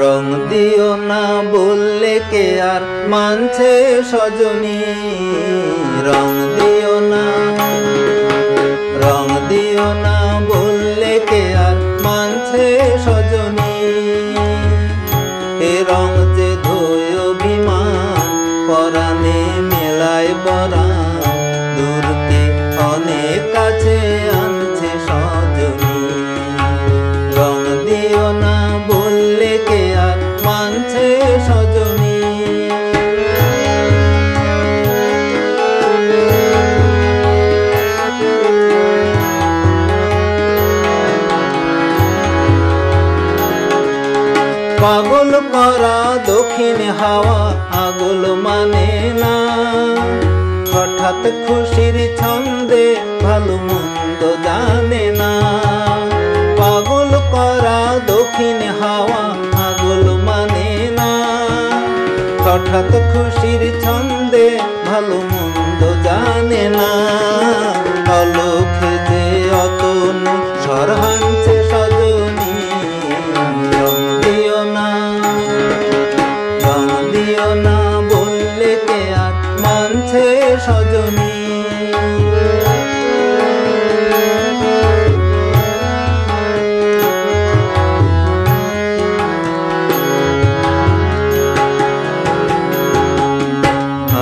রং দিও না বললে কে আর মানছে সজনী, রং দিও না, রং দিও না বললে কে আর মানছে সজনী। এ রং যে ধোয় অভিমান পরাণে মেলায় বরান, দূরকে অনেক কাছে আনছে সজনী। রং দিও না বললে কে আর মানছে সজনী। পাগল করা দক্ষিণ হাওয়া আগল মানে না, হঠাৎ খুশির ছন্দে ভালো মন্দ জানে না। পাগল করা দক্ষিণ হাওয়া আগল মানে না, হঠাৎ খুশির ছন্দে ভালো মন্দ জানে না। অলক্ষে যে অতনু সরহানছে সজনী, রং দিও না, রং দিও না বললে কে আর মানছে সজনী।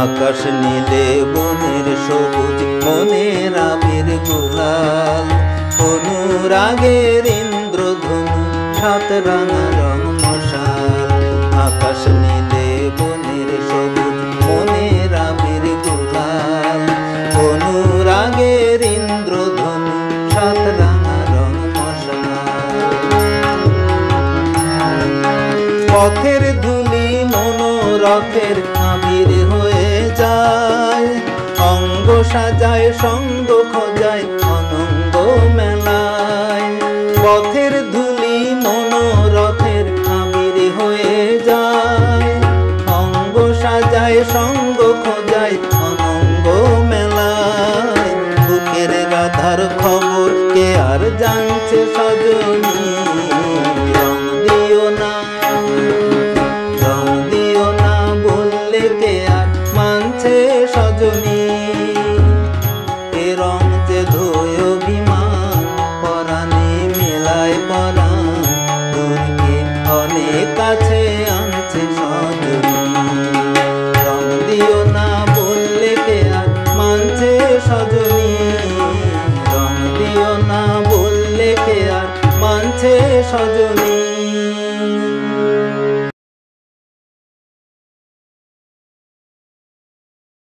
আকাশ নীলে বনের সবুজ মনের আবির গুলাল, অনুরাগের ইন্দ্রধনু সাত রাঙা রং মশাল। আকাশ নীলে বনের সবুজ মনের আবির গুলাল, অনুরাগের ইন্দ্রধনু সাত রাঙা রং মশাল। পথের ধুলি মনোরথের আবির হয়ে যায়, অঙ্গ সাজায় সঙ্গ খোঁজায় অনঙ্গ মেলায়। পথের ধুলি মনোরথের